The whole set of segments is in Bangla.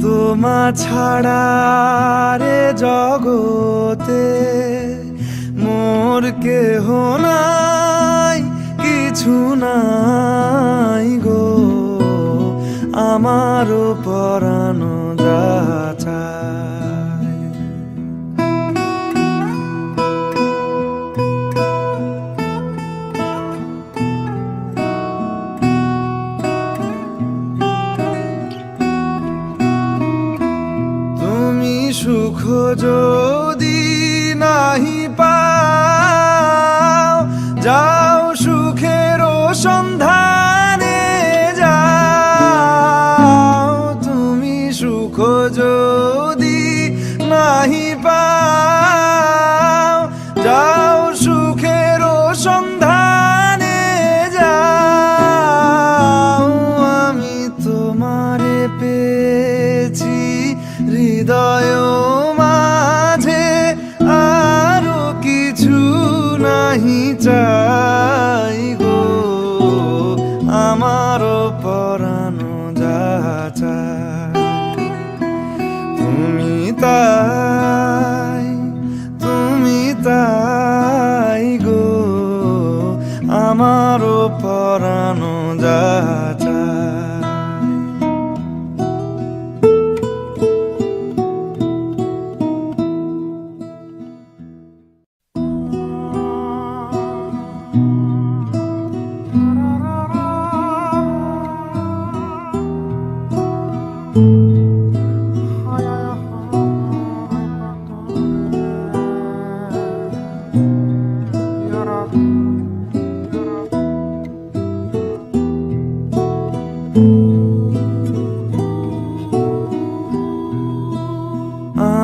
তোমা ছাড়া রে জগতে মোর কেহ নাই, কিছু নাই গো, আমারও পরানো যাচা। সুখ যদি নাহি পাও, যাও সুখের সন্ধানে যাও। তুমি সুখ যদি নাহি পাও, যাও সুখের সন্ধানে যাও। আমি তোমারে পেয়েছি হৃদয় মাঝে, আরো কিছু নাহি চাই গো, আমারও পরানো যাচা। তুমি তাই গো, আমারও পরানো যাচা।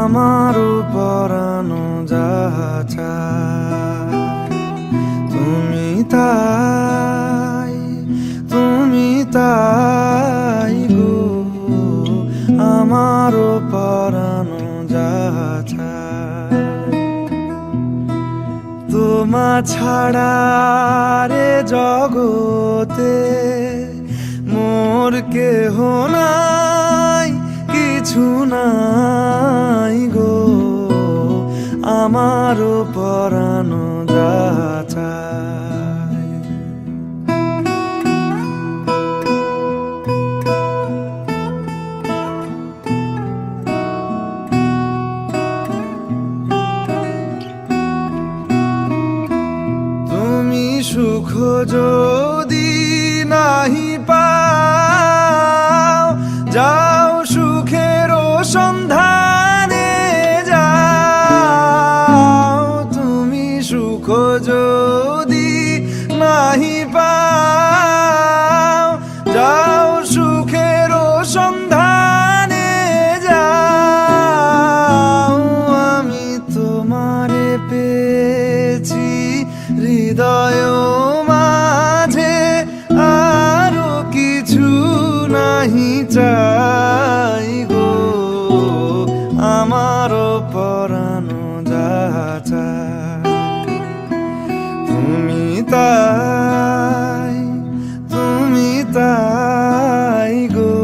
আমারও পরানো যাচা। তুমি তাই গো, আমারও পরানো যাচা। তোমা ছাড়া রে জগতে মোর কেহ নাই, কিছু নাই গো, আমারও পরানো যাচা। তুমি সুখ যদি নাহি পাও, যাও সুখের সন্ধানে যাও। তুমি সুখ যদি নাহি পাও, যাও সুখের সন্ধানে যাও। আমি তোমারে পেয়েছি হৃদয় মাঝে, আরো কিছু নাহি চাই গো, আমারও পরানো যাচা। তুমি তাই গো,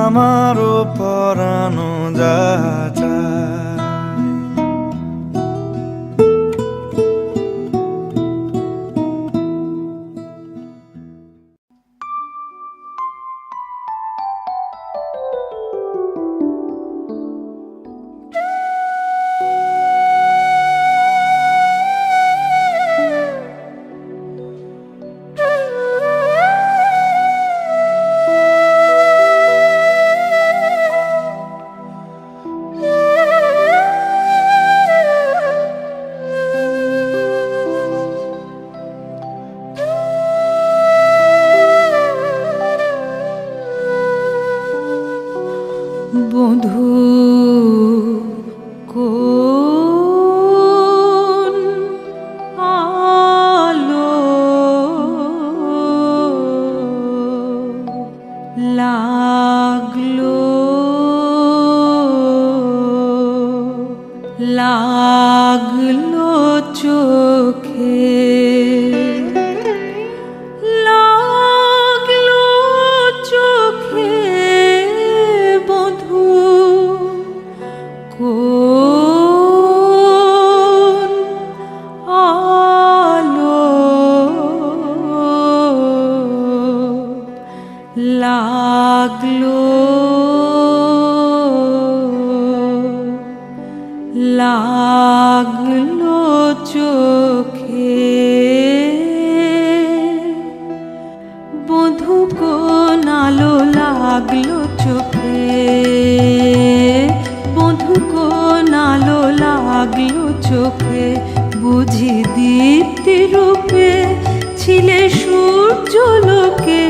আমারও পরানো যাচা। বন্ধু কোন আলো লাগলো লাগলো চোখে, লাগলো চোখে লাগলো চোখে বধূ কোন আলো লাগলো চোখে বধূ কোন আলো লাগলো চোখে বুঝি দীপ্তি রূপে ছিলে সূর্য লোকে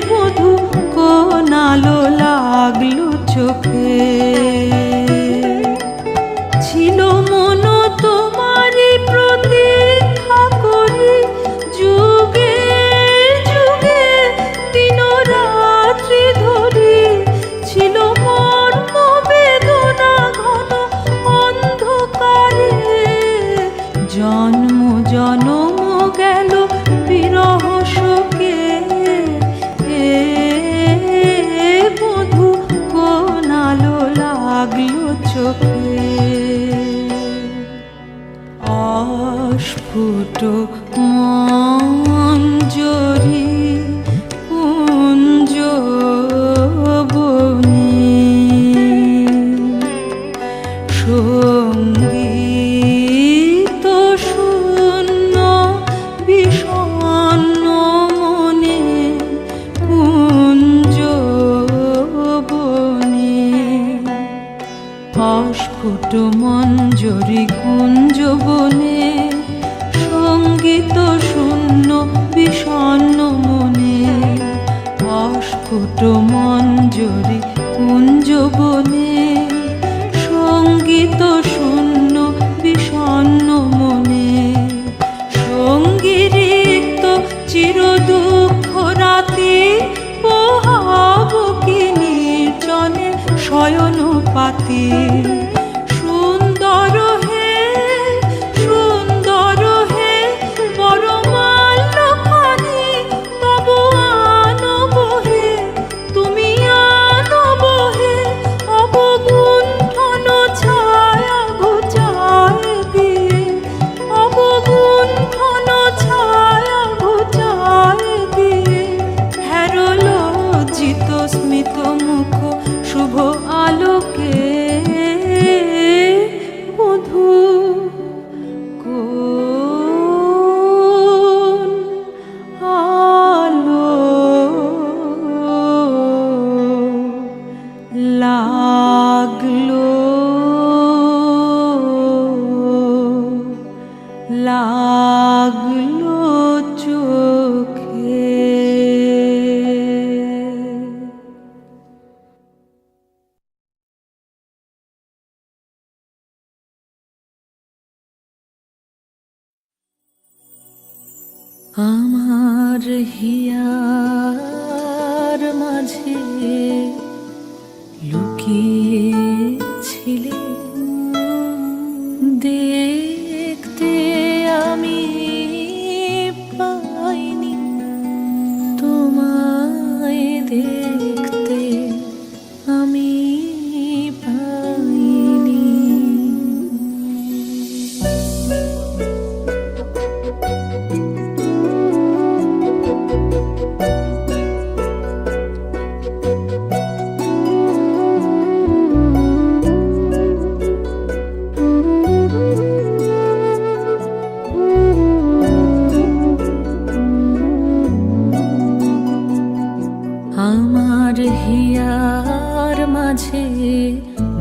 বধূ কোন আলো লাগলো চোখে ছিল মন তোমারই প্রতীক্ষা করি যুগে যুগে দিন রাত্রি ধরি ছিল মর্ম বেদনা ঘন অন্ধকারে জন্ম জনম গেল বিরহ শোকে বধূ কোন আলো লাগলো চোখে অস্ফুট মঞ্জরি কুঞ্জ বনে সঙ্গীত শূন্য বিষণ্ণ মনে কুঞ্জ বনে অস্ফুট মঞ্জরি কুঞ্জ বনে সঙ্গীত শূন্য বিষণ্ণ মনে অস্ফুট মঞ্জরি কুঞ্জ বনে সঙ্গীত শূন্য বিষণ্ণ মনে সঙ্গীরিক্ত চির দুঃখ রাতে পোহাব কি নির্জনে শয়ন পাতে সুন্দর হে পরমাল্য খানি তবু আনব হে তুমি আনব হে অবগুণ্ঠন ছায়া ঘুচায় দিয়ে অবগুণ্ঠন ছায়া ঘুচায় দিয়ে হেরো লজ্জিত স্মিত মুখ শুভ আলোকে বধূ কোন আলো লাগলো লাগলো চোখে আমার হিয়ার মাঝে লুকিয়েছিলে দেখতে আমি পাইনি তোমায় দেখতে আমি পাইনি আমার হিয়ার মাঝে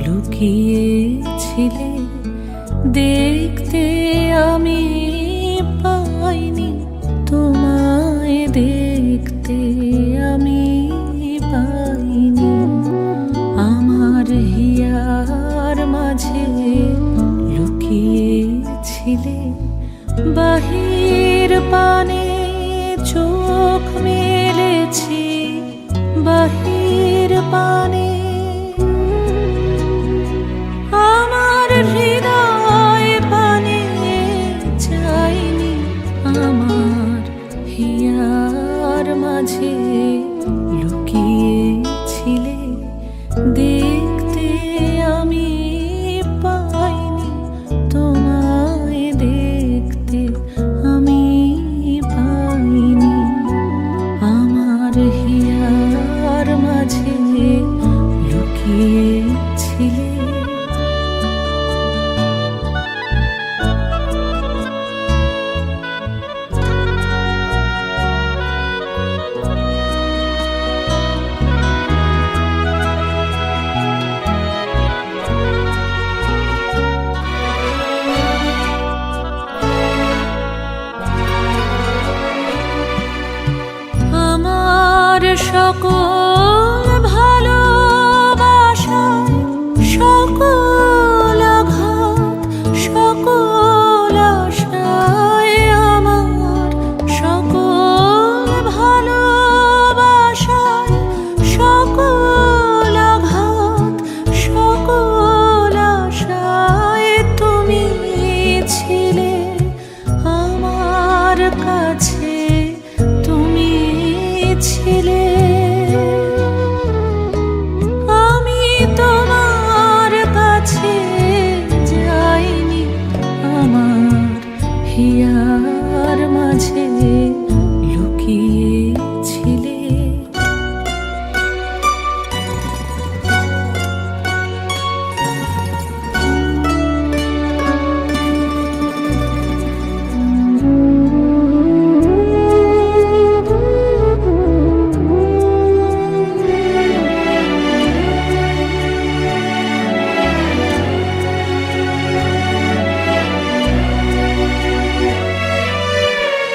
লুকিয়েছিলে দেখতে আমি পাইনি তোমায় দেখতে আমি পাইনি আমার হিয়ার মাঝে লুকিয়েছিলে বাহির পানে চোখ মেলেছি বাহির পানে আমার হৃদয় পানে চাইনি আমার হিয়ার মাঝে লুকিয়েছিলে দেখতে আমি পাইনি তোমায় দেখতে আমি পাইনি আমার সকল ভালোবাসায় সকল আঘাত সকল আশায় আমার সকল ভালোবাসায় সকল আঘাত সকল আশায় তুমি ছিলে আমার কাছে তুমি ছিলে আমি তোমার কাছে যাইনি আমার হিয়ার মাঝে লুকিয়েছিলে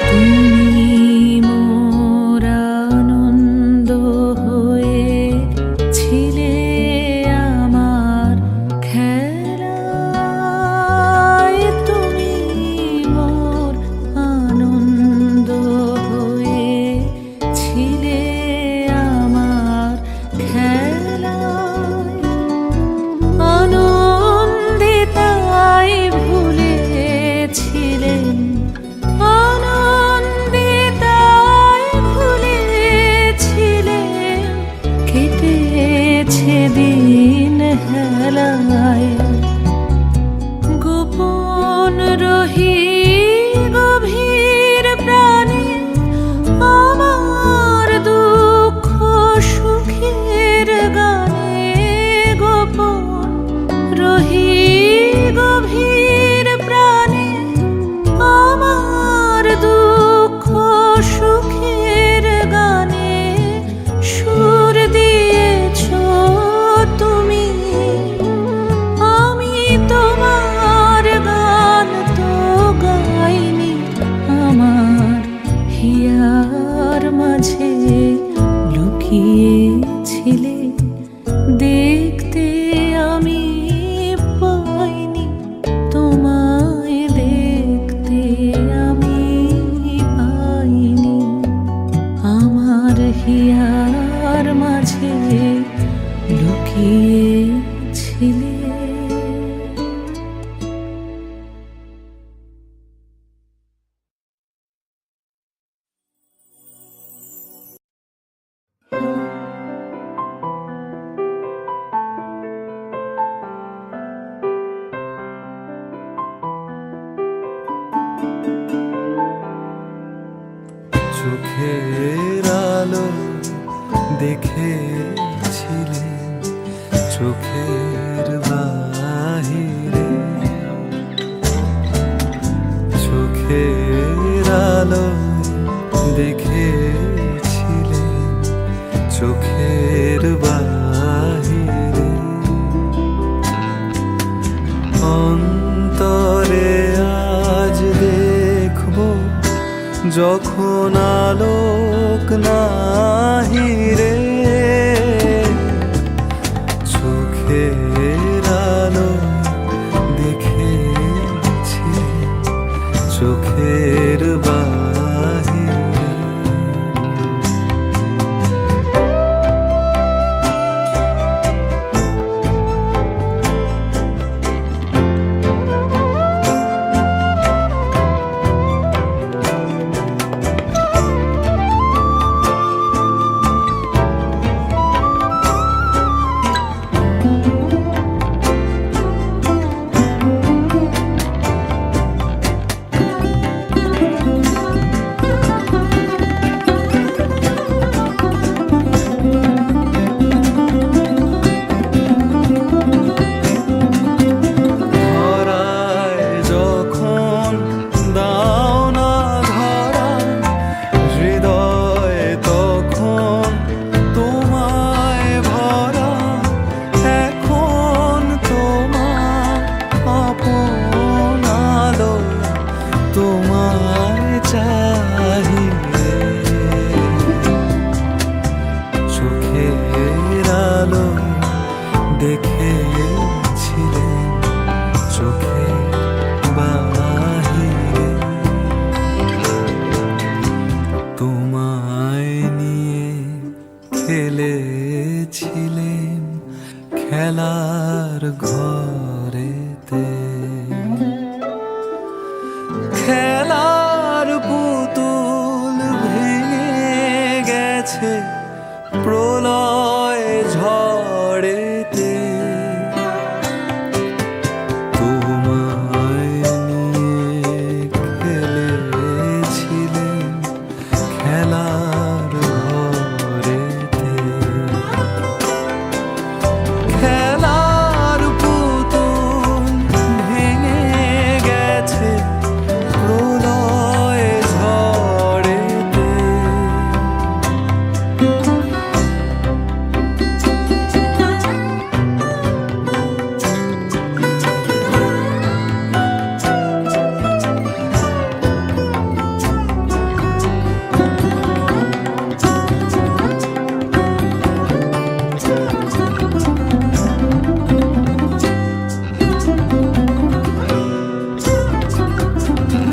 তুমি মোর আনন্দ হয়ে ছিলে আমার খেলায় তুমি মোর আনন্দ হয়ে ছিলে আমার খেলায় আনন্দে তাই ভুলেছিলেন আনন্দে তাই ভুলেছিলেন কেটেছে দিন হেলায় গোপন রহি গভীর প্রাণে আমার দুঃখ সুখের গানে গোপন রহি গভীর প্রাণে আমার দুঃখ সুখের গানে সুর দিয়েছ তুমি আমি তোমার গান তো গাইনি আমার হিয়ার মাঝে লুকিয়েছিলে দেখতে আমি পাইনি তোমায় দেখতে আমি পাইনি আমার হিয়ার মাঝে লুকিয়েছিলে চোখের আলো দেখেছিলে চোখের বাহিরে চোখের আলো দেখেছিলে চোখের বাহিরে অন্তরে আজ দেখবো যখন আলোক নাহি রে চোখের আলো দেখেছি চোখের বাহিরে খেলেছিলেম খেলার ঘরেতে, খেলার পুতুল ভেঙে গেছে প্রলয় ঝড়েতে। তোমায় নিয়ে খেলেছিলেম খেলার ঘরেতে, খেলার পুতুল ভেঙে গেছে প্রলয় ঝড়েতে।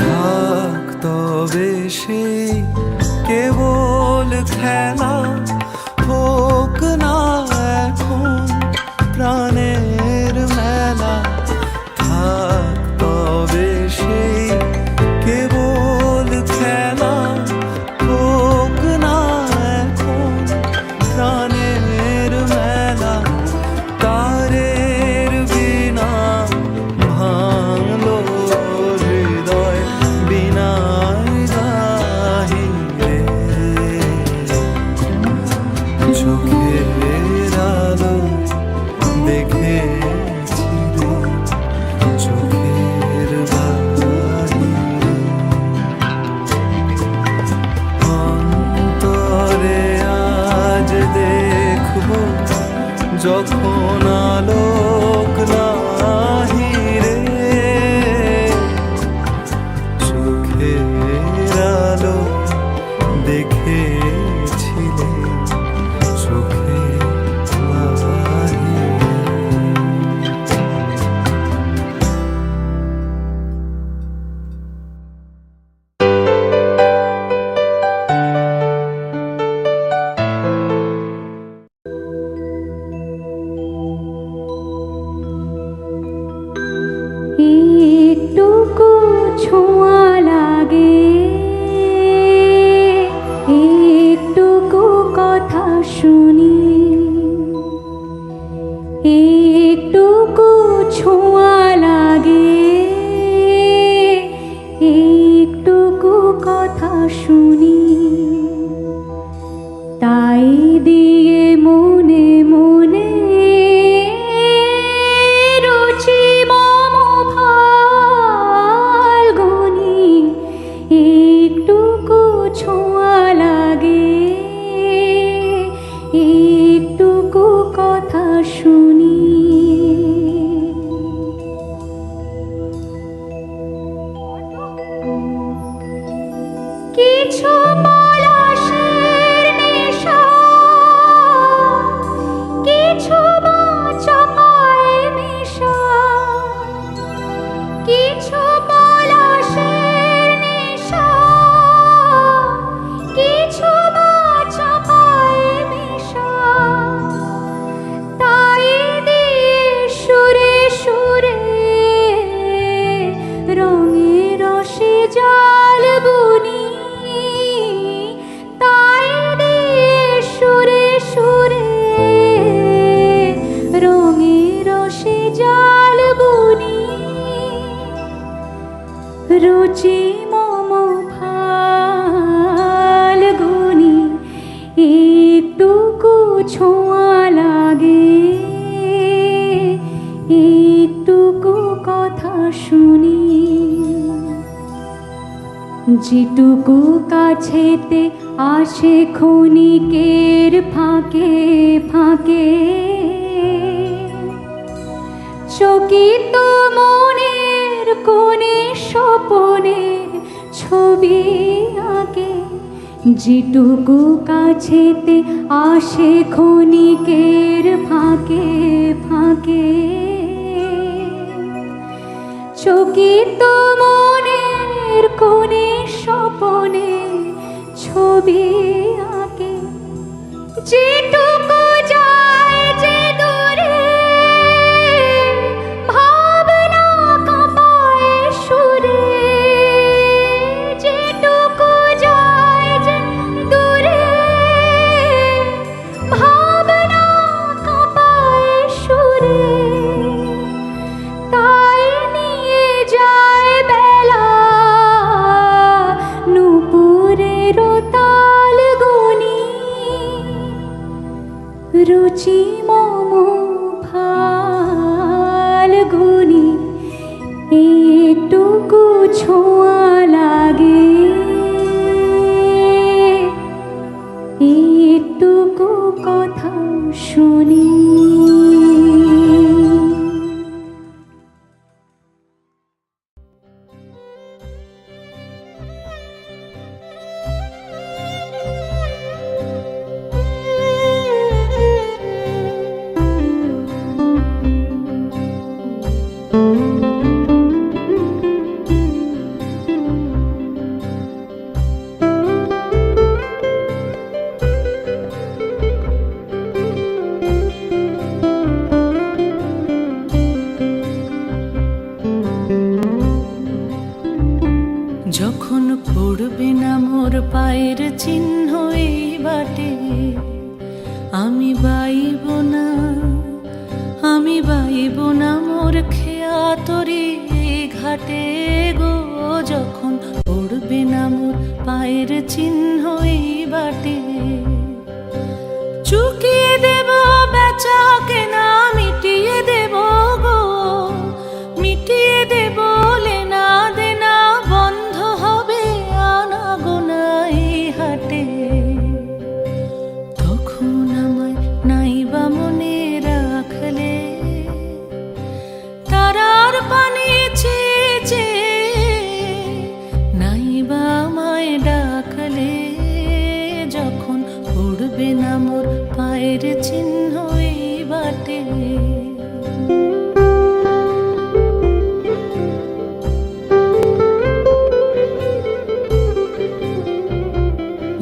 থাক তবে সেই কেবল খেলা, হোক না এখন প্রাণের মেলা। থাক তবে সেই কেবল খেলা, হোক না এখন প্রাণের মেলা। তারের বিনা ভাঙলো হৃদয়, বিনায় গাহিরে চোখের আলো দেখেছিলে, চোখের বাহিরে অন্তরে আজ দেখবো যখন আলোক নাহি রে, চোখের আলো দেখেছিলে, চোখের বাহিরে। একটুকু ছোঁয়া লাগে, একটুকু কথা শুনি, একটুকু ছোঁয়া লাগে, একটুকু কথা শুনি। তাই দিয়ে মনে মনে রুচি মম ফাল্গুনি, একটুকু ছোঁয়া লাগে, একটুকু কথা শুনি। কিছু পলাশের নেশা, কিছু বা চাপায় মেশা, কিছু পলাশের নেশা, কিছু বা চাপায় মেশা। তাই দিয়ে সুরে সুরে রঙে রসে জাল বুনি, তাই দিয়ে সুরে সুরে রঙে রসে জাল বুনি। রুচি মম ফাল্গুনি, একটুকু ছোঁয়া লাগে, একটুকু কথা শুনি। যেটুকু কাছেতে আসে ক্ষণিকের ফাঁকে ফাঁকে, চকিত মনের কোণে স্বপনের ছবি আঁকে। যেটুকু কাছেতে আসে ক্ষণিকের ফাঁকে ফাঁকে, চকিত মনের কোণে স্বপনের ছবি আঁকে। যেটুকু যায় যে দূরে ভাবনা কাঁপায় সুরে, যেটুকু যায় যে দূরে ভাবনা কাঁপায় সুরে, তাই নিয়ে যায় বেলা নূপুরের তাল গুনি, রুচি মম ফাল্গুনি, একটুকু ছোঁয়া লাগে, একটুকু কথা শুনি। যখন পড়বে না মোর পায়ের চিহ্ন এই বাটে, আমি বাইব না, আমি বাইব না মোর খেয়া তরি ঘাটে গো। যখন পড়বে না মোর পায়ের চিহ্ন এই বাটে, চুকিয়ে দেব বেচা কেনা, মিটিয়ে দেব গো, মিটিয়ে দেব লেনা দেনা, বন্ধ হবে আনাগোনা এই হাটে। তখন আমায় নাইবা মনে রাখলে, তারার পানি চেয়ে চেয়ে নাইবা আমায় ডাকলে, যখন পড়বে না মোর পায়ের চিহ্ন এই বাটে।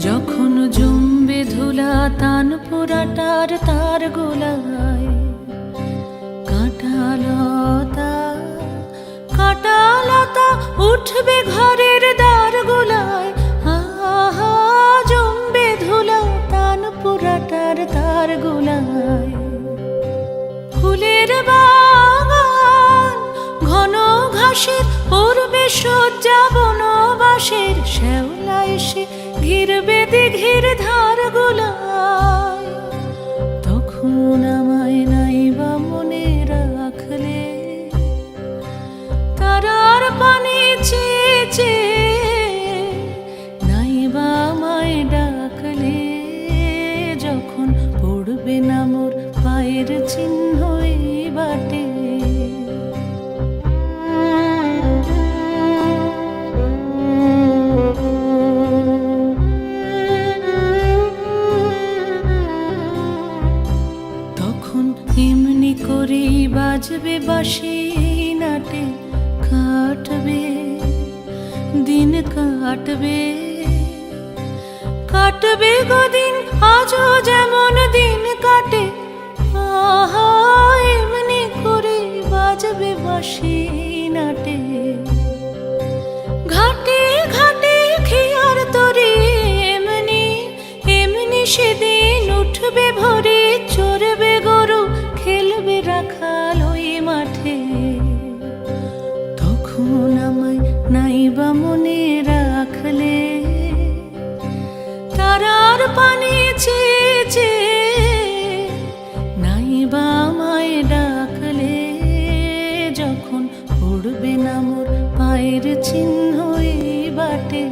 যখন জমবে ধুলা তান পোড়াটার তার গোলায়, কাঁটালতা কাঁটালতা উঠবে ঘরের দ্বার গোলায়, আহা জমবে ধুলা তান পোড়াটার তার গোলায়। ফুলের বাগান ঘন ঘাসের পূর্বে সজ্জা বনবাসের, শ্যাওলা এসে ঘিরবে দিঘির ধার গোলায়। তখন আমায় নাইবা মনে রাখলে, তারার পানি চেয়ে চেয়ে নাইবা আমায় ডাকলে, যখন পড়বে না মোর পায়ের চিহ্ন এই বাটে। তখন এমনি করেই বাজবে বাঁশি নাটে, কাটবে দিন কাটবে, কাটবে গদিন আজও যেমন দিন কাটে, আহা এমনি করে বাজবে বাঁশি নাটে। ঘাটে ঘাটে খেয়ার তরে এমনি এমনি সেদিন উঠবে ভরে, চড়বে গরু খেলবে রাখাল ওই মাঠে। তখন আমায় নাইবা মনে রাখলে, তারার পানি চেয়ে চেয়ে নাইবা আমায় ডাকলে, যখন পড়বে না মোর পায়ের চিহ্ন এই বাটে।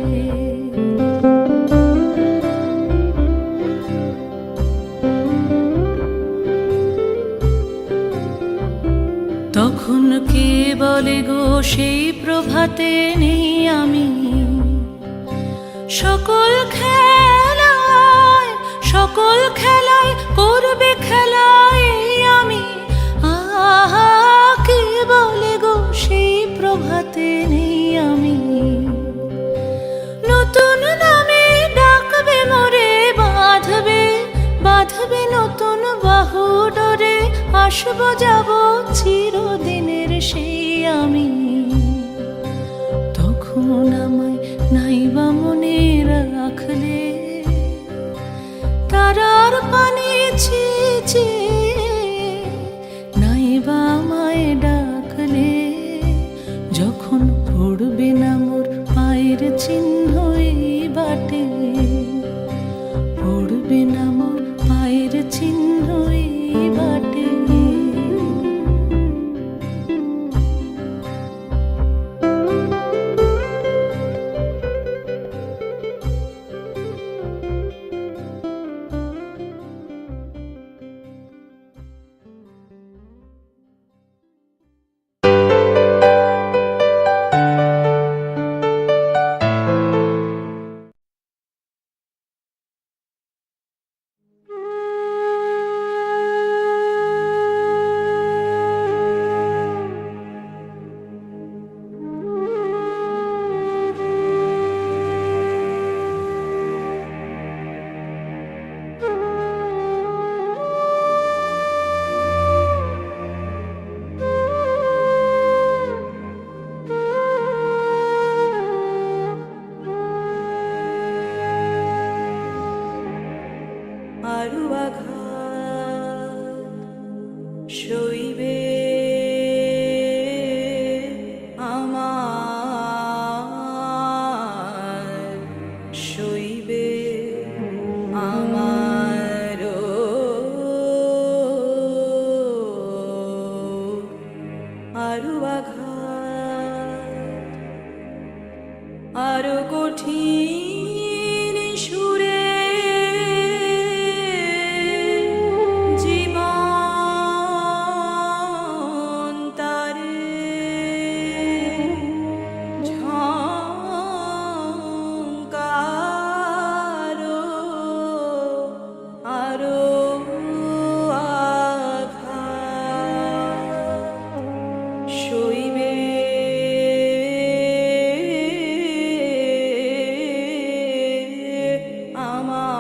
তখন কে বলে গো সেই প্রভাতে নেই আমি, সকল খেলায় সকল খেলায় করবে খেলায় আমি, আহা কে বলে গো সেই প্রভাতে নেই আমি। নতুন নামে ডাকবে মোরে, বাঁধবে বাঁধবে নতুন বাহু ডোরে, আসবো যাব চিরদিনের সেই আমি। তখন আমায় নাইবা মনে রাখলে, তারার পানি ছিঁচে নাইবা আমায় ডাকলে, যখন পড়বে না মোর পায়ের চিহ্ন এই বাটে, পড়বে না মোর পায়ের চিহ্ন এই বাটে। আরো আঘাত সইবে আমার, সইবে আমারও আরো আঘাত, আরো কঠিন সুরে জীবন তারে ঝংকারো আরো আঘাত সইবে আমার,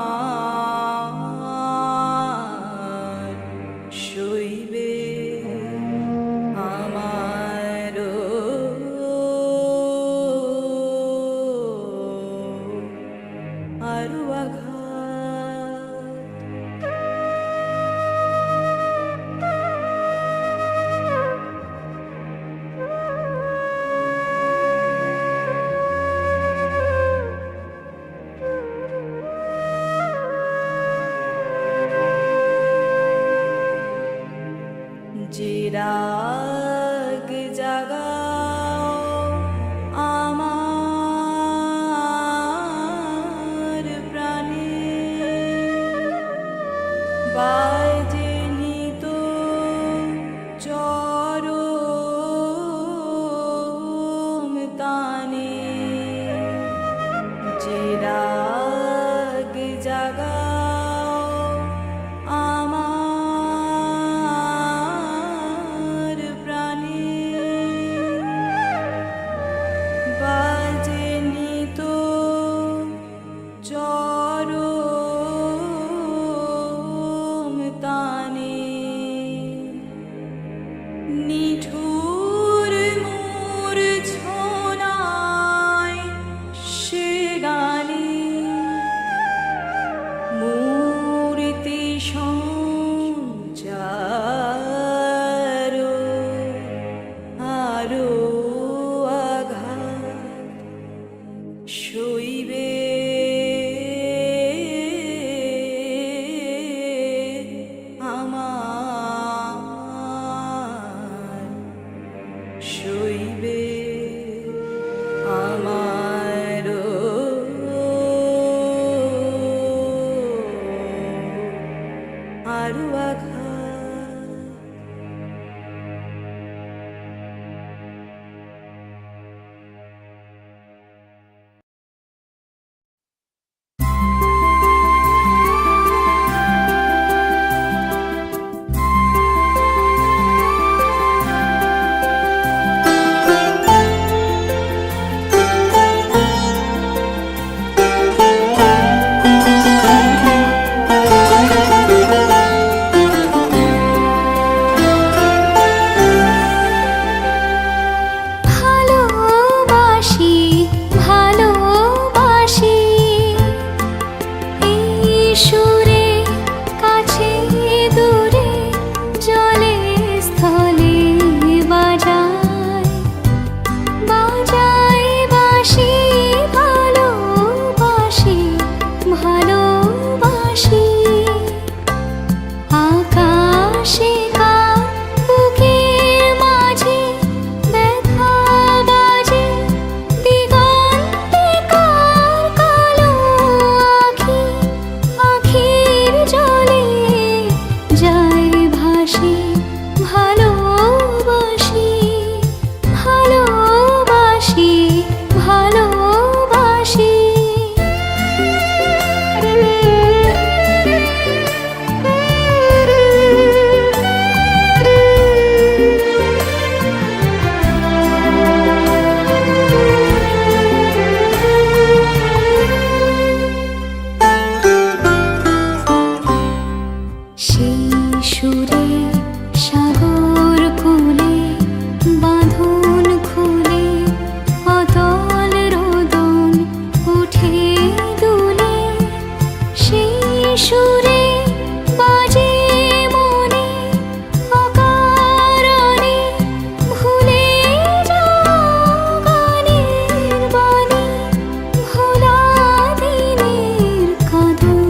সইবে আমারও আরো আঘাত। যে রাগ জাগাও আমার প্রাণে, বাজে নিত চরম তানে, যে রাগ জাগাও আমার প্রাণে, বাজে নিত চরম তানে, নিঠুর মূর্ছনায় সে গানে, মূর্তি সঞ্চার আরো আঘাত সইবে আমার, সইবে আমারও আরো আঘাত। সেই সুরে সাগর কোলে বাঁধন খুলে অতল রোদন উঠে দুলে সেই সুরে বাজে মনে অকারণে ভুলে যাওয়া গানের বাণী ভোলা দিনের কাঁদন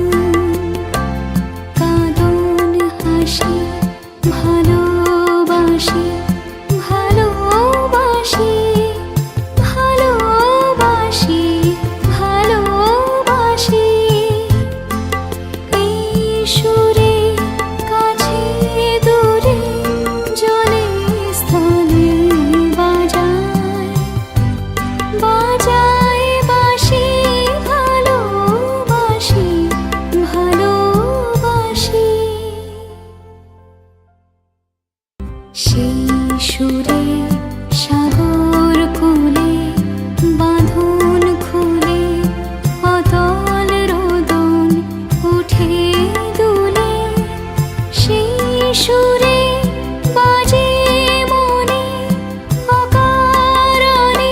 হাসি ভালোবাসি ভালোবাসি ভালোবাসি ভালোবাসি এই সুরে কাছে দূরে জলে স্থলে বাজায় বাজায় বাঁশি ভালোবাসি ভালোবাসি সেই সুরে সাগর কোলে বাঁধন খুলে অতল রোদন উঠে দুলে সেই সুরে বাজে মনে অকারণে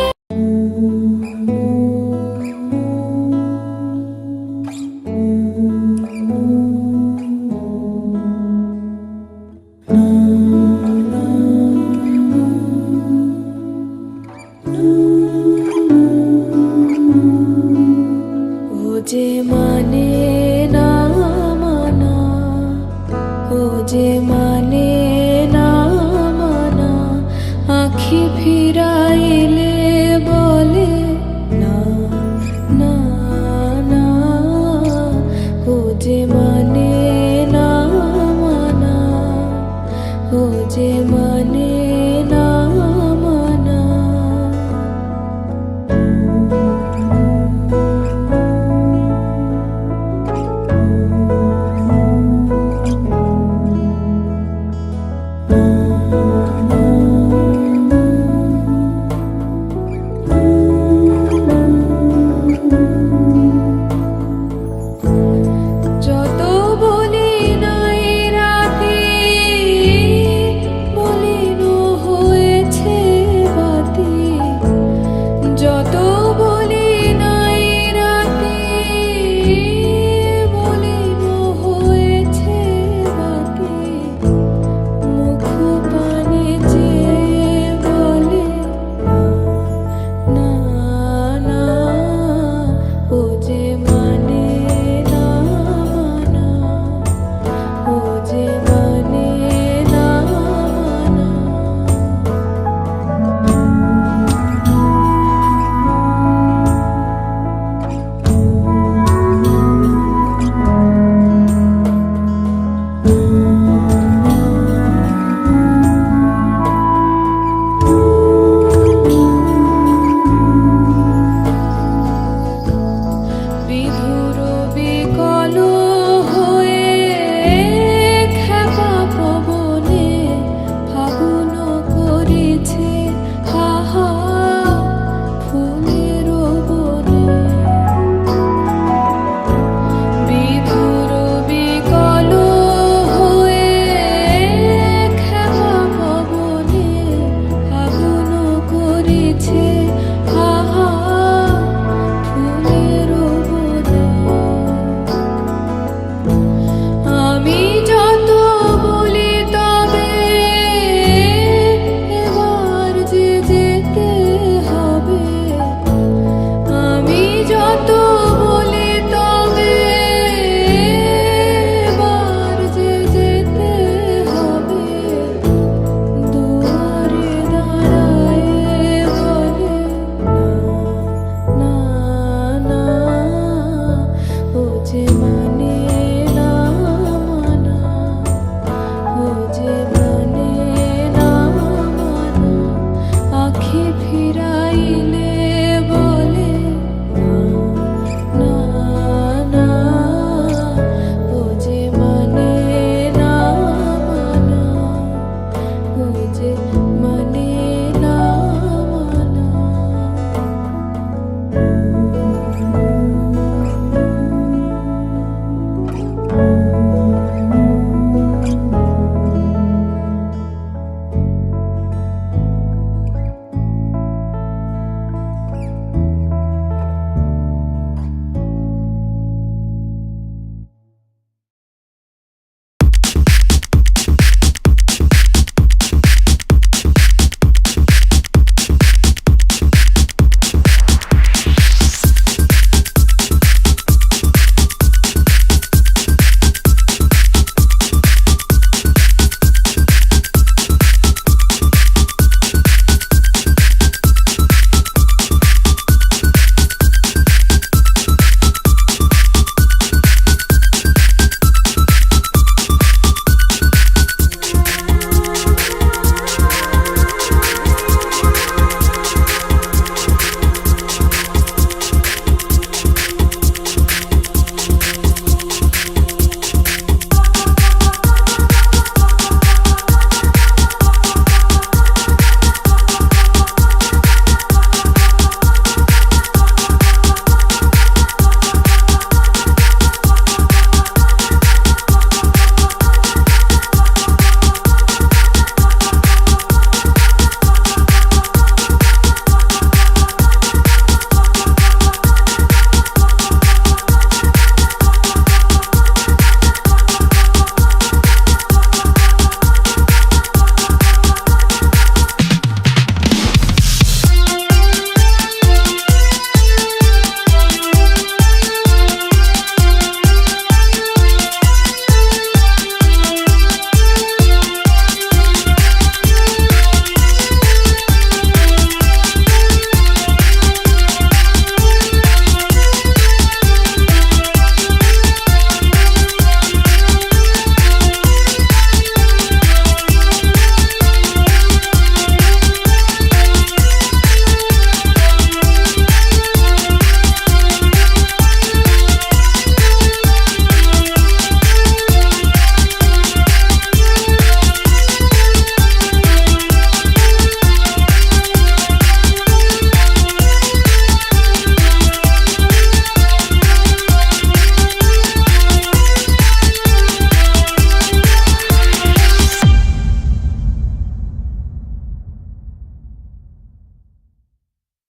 ও যে মানে না মানা, ও যে